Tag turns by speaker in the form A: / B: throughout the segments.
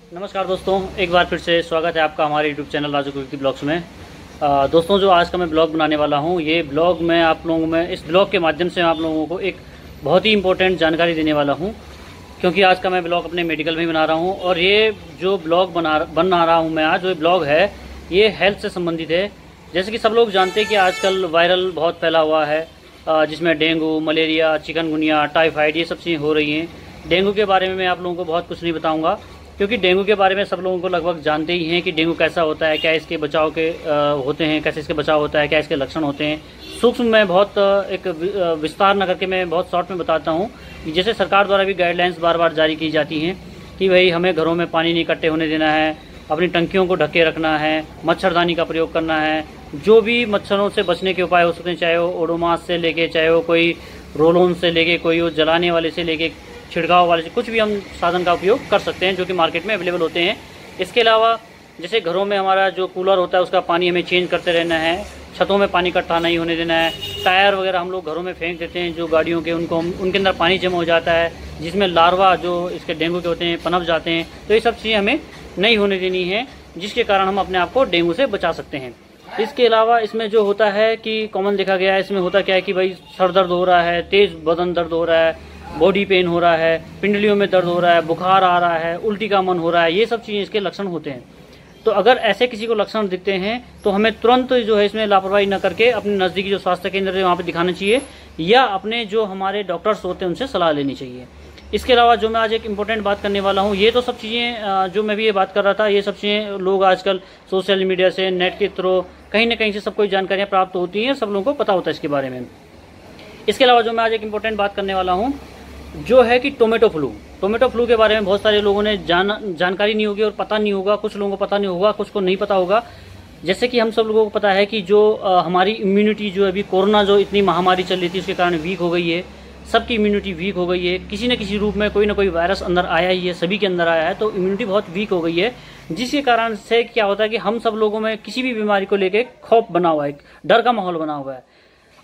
A: नमस्कार दोस्तों, एक बार फिर से स्वागत है आपका हमारे YouTube channel Raju cookie blogs में। दोस्तों, जो आज का मैं ब्लॉग बनाने वाला हूं, ये ब्लॉग मैं आप लोगों में इस ब्लॉग के माध्यम से आप लोगों को एक बहुत ही इम्पोर्टेंट जानकारी देने वाला हूं, क्योंकि आज का मैं ब्लॉग अपने मेडिकल में ही बना रहा हूं। और ये जो ब्लॉग बना रहा हूं मैं आज, जो ब्लॉग है ये हेल्थ से संबंधित है। जैसे कि सब लोग जानते हैं कि आजकल वायरल बहुत फैला हुआ है, जिसमें डेंगू, मलेरिया, चिकनगुनिया, टाइफाइड ये सब चीज़ें हो रही हैं। डेंगू के बारे में मैं आप लोगों को बहुत कुछ नहीं बताऊंगा, क्योंकि डेंगू के बारे में सब लोगों को लगभग जानते ही हैं कि डेंगू कैसा होता है, क्या इसके बचाव के होते हैं, कैसे इसके बचाव होता है, क्या इसके लक्षण होते हैं। सूक्ष्म में बहुत एक विस्तार न करके मैं बहुत शॉर्ट में बताता हूँ। जैसे सरकार द्वारा भी गाइडलाइंस बार बार जारी की जाती हैं कि भाई हमें घरों में पानी नहीं इकट्ठे होने देना है, अपनी टंकियों को ढके रखना है, मच्छरदानी का प्रयोग करना है, जो भी मच्छरों से बचने के उपाय हो सकते हैं, चाहे वो ओडोमास से लेके, चाहे वो कोई रोल ऑन से लेके, कोई वो जलाने वाले से लेके, छिड़काव वाले से, कुछ भी हम साधन का उपयोग कर सकते हैं जो कि मार्केट में अवेलेबल होते हैं। इसके अलावा जैसे घरों में हमारा जो कूलर होता है उसका पानी हमें चेंज करते रहना है, छतों में पानी इकट्ठा नहीं होने देना है। टायर वगैरह हम लोग घरों में फेंक देते हैं जो गाड़ियों के, उनके अंदर पानी जमा हो जाता है, जिसमें लार्वा जो इसके डेंगू के होते हैं पनप जाते हैं। तो ये सब चीज़ें हमें नहीं होने देनी है, जिसके कारण हम अपने आप को डेंगू से बचा सकते हैं। इसके अलावा इसमें जो होता है कि कॉमन देखा गया है, इसमें होता क्या है कि भाई सर दर्द हो रहा है, तेज़ बदन दर्द हो रहा है, बॉडी पेन हो रहा है, पिंडलियों में दर्द हो रहा है, बुखार आ रहा है, उल्टी का मन हो रहा है, ये सब चीज़ें इसके लक्षण होते हैं। तो अगर ऐसे किसी को लक्षण दिखते हैं तो हमें तुरंत जो है इसमें लापरवाही न करके अपने नज़दीकी जो स्वास्थ्य केंद्र है वहाँ पे दिखाना चाहिए, या अपने जो हमारे डॉक्टर्स होते हैं उनसे सलाह लेनी चाहिए। इसके अलावा जो मैं आज एक इम्पोर्टेंट बात करने वाला हूँ, ये तो सब चीज़ें जो मैं भी ये बात कर रहा था, ये सब चीज़ें लोग आजकल सोशल मीडिया से, नेट के थ्रू कहीं ना कहीं से सबको जानकारियाँ प्राप्त होती हैं, सब लोगों को पता होता है इसके बारे में। इसके अलावा जो मैं आज एक इम्पोर्टेंट बात करने वाला हूँ जो है कि टोमेटो फ्लू के बारे में बहुत सारे लोगों ने जानकारी नहीं होगी और पता नहीं होगा, कुछ लोगों को पता नहीं होगा, कुछ को नहीं पता होगा। जैसे कि हम सब लोगों को पता है कि जो हमारी इम्यूनिटी जो अभी कोरोना जो इतनी महामारी चल रही थी उसके कारण वीक हो गई है, सबकी इम्यूनिटी वीक हो गई है, किसी न किसी रूप में कोई ना कोई वायरस अंदर आया ही है, सभी के अंदर आया है, तो इम्यूनिटी बहुत वीक हो गई है, जिसके कारण से क्या होता है कि हम सब लोगों में किसी भी बीमारी को लेकर खौफ बना हुआ है, डर का माहौल बना हुआ है।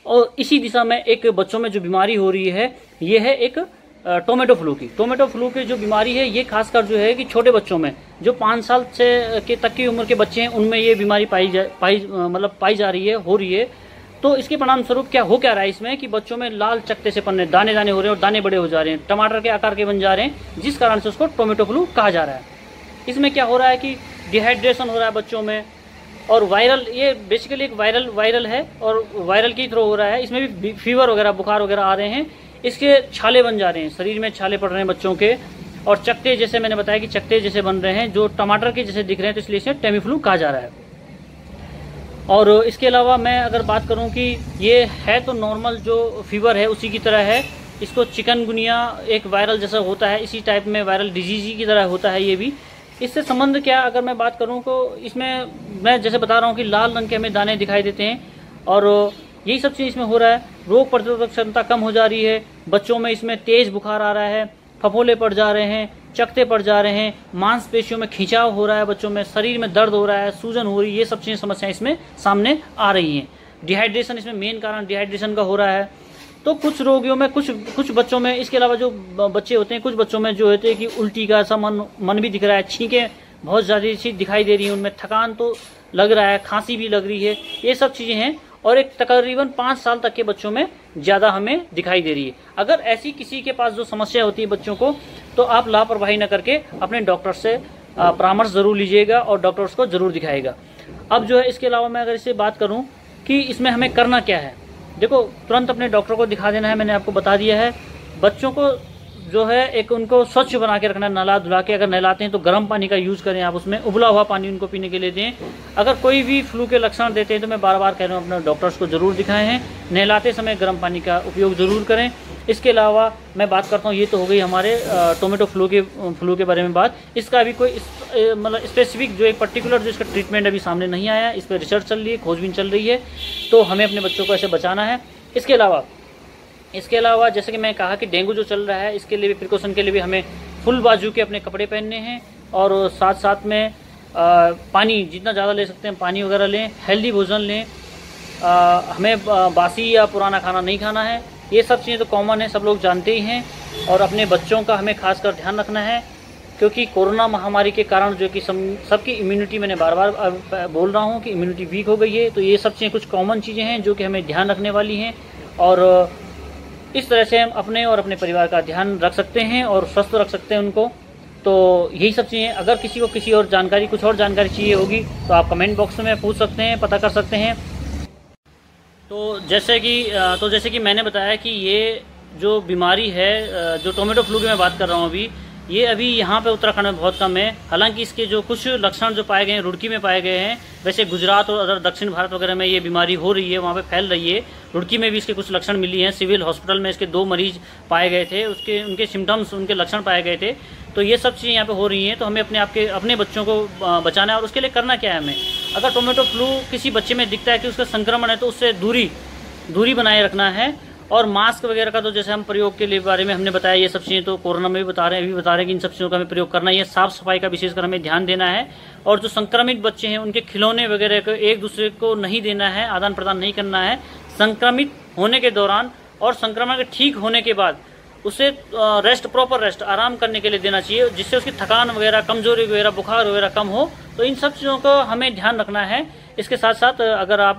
A: और इसी दिशा में एक बच्चों में जो बीमारी हो रही है, ये है एक टोमेटो फ्लू की जो बीमारी है, ये खासकर जो है कि छोटे बच्चों में, जो 5 साल से के तक की उम्र के बच्चे हैं, उनमें ये बीमारी पाई जा रही है, हो रही है। तो इसके परिणाम स्वरूप क्या रहा है इसमें कि बच्चों में लाल चकत्ते से पन्ने, दाने दाने हो रहे हैं और दाने बड़े हो जा रहे हैं, टमाटर के आकार के बन जा रहे हैं, जिस कारण से उसको टोमेटो फ्लू कहा जा रहा है। इसमें क्या हो रहा है कि डिहाइड्रेशन हो रहा है बच्चों में, और वायरल, ये बेसिकली एक वायरल है और वायरल की थ्रू हो रहा है। इसमें भी फीवर वगैरह, बुखार वगैरह आ रहे हैं, इसके छाले बन जा रहे हैं, शरीर में छाले पड़ रहे हैं बच्चों के, और चकत्ते जैसे मैंने बताया कि चकत्ते जैसे बन रहे हैं जो टमाटर के जैसे दिख रहे हैं, तो इसलिए इसे टेमीफ्लू कहा जा रहा है। और इसके अलावा मैं अगर बात करूं कि ये है तो नॉर्मल जो फीवर है उसी की तरह है, इसको चिकनगुनिया एक वायरल जैसा होता है, इसी टाइप में वायरल डिजीज की तरह होता है ये भी। इससे संबंध क्या, अगर मैं बात करूं तो इसमें मैं जैसे बता रहा हूं कि लाल रंग के हमें दाने दिखाई देते हैं, और यही सब चीज़ इसमें हो रहा है। रोग प्रतिरोधक क्षमता कम हो जा रही है बच्चों में, इसमें तेज बुखार आ रहा है, फफोले पड़ जा रहे हैं, चकत्ते पड़ जा रहे हैं, मांसपेशियों में खिंचाव हो रहा है बच्चों में, शरीर में दर्द हो रहा है, सूजन हो रही है, ये सब चीज़ें समस्याएं इसमें सामने आ रही हैं। डिहाइड्रेशन इसमें मेन कारण डिहाइड्रेशन का हो रहा है। तो कुछ रोगियों में, कुछ बच्चों में, इसके अलावा जो बच्चे होते हैं, कुछ बच्चों में जो होते हैं कि उल्टी का ऐसा मन भी दिख रहा है, छींकें बहुत ज़्यादा सी दिखाई दे रही हैं, उनमें थकान तो लग रहा है, खांसी भी लग रही है, ये सब चीज़ें हैं। और एक तकरीबन 5 साल तक के बच्चों में ज़्यादा हमें दिखाई दे रही है। अगर ऐसी किसी के पास जो समस्या होती है बच्चों को, तो आप लापरवाही न करके अपने डॉक्टर से परामर्श ज़रूर लीजिएगा और डॉक्टर उसको ज़रूर दिखाएगा। अब जो है इसके अलावा मैं अगर इससे बात करूं कि इसमें हमें करना क्या है, देखो तुरंत अपने डॉक्टर को दिखा देना है, मैंने आपको बता दिया है। बच्चों को जो है एक उनको स्वच्छ बना के रखना, नहला धुला के, अगर नहलाते हैं तो गर्म पानी का यूज़ करें आप, उसमें उबला हुआ पानी उनको पीने के लिए दें। अगर कोई भी फ्लू के लक्षण देते हैं तो मैं बार बार कह रहा हूँ अपने डॉक्टर्स को ज़रूर दिखाएं हैं, नहलाते समय गर्म पानी का उपयोग ज़रूर करें। इसके अलावा मैं बात करता हूँ, ये तो हो गई हमारे टोमेटो फ्लू के बारे में बात। इसका अभी कोई मतलब स्पेसिफिक जो एक पर्टिकुलर जो इसका ट्रीटमेंट अभी सामने नहीं आया, इस पर रिसर्च चल रही है, खोजबीन चल रही है, तो हमें अपने बच्चों को ऐसे बचाना है। इसके अलावा जैसे कि मैं कहा कि डेंगू जो चल रहा है, इसके लिए भी, प्रिकॉशन के लिए भी हमें फुल बाजू के अपने कपड़े पहनने हैं, और साथ साथ में पानी जितना ज़्यादा ले सकते हैं पानी वगैरह लें, हेल्दी भोजन लें, हमें बासी या पुराना खाना नहीं खाना है। ये सब चीज़ें तो कॉमन है, सब लोग जानते ही हैं, और अपने बच्चों का हमें खासकर ध्यान रखना है। क्योंकि कोरोना महामारी के कारण जो कि सबकी इम्यूनिटी, मैंने बार बार बोल रहा हूँ कि इम्यूनिटी वीक हो गई है। तो ये सब चीज़ें कुछ कॉमन चीज़ें हैं जो कि हमें ध्यान रखने वाली हैं, और इस तरह से हम अपने और अपने परिवार का ध्यान रख सकते हैं और स्वस्थ रख सकते हैं उनको। तो यही सब चीज़ें, अगर किसी को किसी और जानकारी, कुछ और जानकारी चाहिए होगी तो आप कमेंट बॉक्स में पूछ सकते हैं, पता कर सकते हैं। तो जैसे कि मैंने बताया कि ये जो बीमारी है, जो टोमेटो फ्लू की मैं बात कर रहा हूँ ये अभी यहाँ पे उत्तराखंड में बहुत कम है। हालांकि इसके जो कुछ लक्षण जो पाए गए हैं रुड़की में पाए गए हैं, वैसे गुजरात और अदर दक्षिण भारत वगैरह में ये बीमारी हो रही है, वहाँ पे फैल रही है। रुड़की में भी इसके कुछ लक्षण मिली हैं, सिविल हॉस्पिटल में इसके 2 मरीज पाए गए थे, उनके सिम्टम्स, उनके लक्षण पाए गए थे। तो ये सब चीज़ें यहाँ पे हो रही हैं। तो हमें अपने बच्चों को बचाना है, और उसके लिए करना क्या है हमें, अगर टोमेटो फ्लू किसी बच्चे में दिखता है कि उसका संक्रमण है तो उससे दूरी बनाए रखना है। और मास्क वगैरह का तो जैसे हम प्रयोग के लिए बारे में हमने बताया, ये सब चीज़ें तो कोरोना में भी बता रहे हैं, अभी बता रहे हैं कि इन सब चीज़ों का हमें प्रयोग करना है। ये साफ सफाई का विशेषकर हमें ध्यान देना है। और जो संक्रमित बच्चे हैं उनके खिलौने वगैरह को एक दूसरे को नहीं देना है, आदान प्रदान नहीं करना है संक्रमित होने के दौरान, और संक्रमण के ठीक होने के बाद उसे प्रॉपर रेस्ट, आराम करने के लिए देना चाहिए, जिससे उसकी थकान वगैरह, कमजोरी वगैरह, बुखार वगैरह कम हो। तो इन सब चीज़ों को हमें ध्यान रखना है। इसके साथ साथ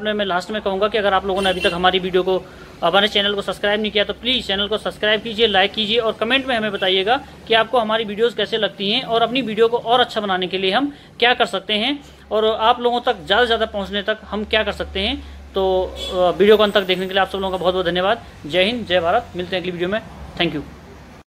A: मैं लास्ट में कहूँगा कि अगर आप लोगों ने अभी तक हमारी वीडियो को, हमारे चैनल को सब्सक्राइब नहीं किया तो प्लीज़ चैनल को सब्सक्राइब कीजिए, लाइक कीजिए, और कमेंट में हमें बताइएगा कि आपको हमारी वीडियोस कैसे लगती हैं और अपनी वीडियो को और अच्छा बनाने के लिए हम क्या कर सकते हैं, और आप लोगों तक ज़्यादा से ज़्यादा पहुँचने तक हम क्या कर सकते हैं। तो वीडियो को अंत तक देखने के लिए आप सब लोगों का बहुत बहुत धन्यवाद। जय हिंद, जय भारत। मिलते हैं अगली वीडियो में। Thank you.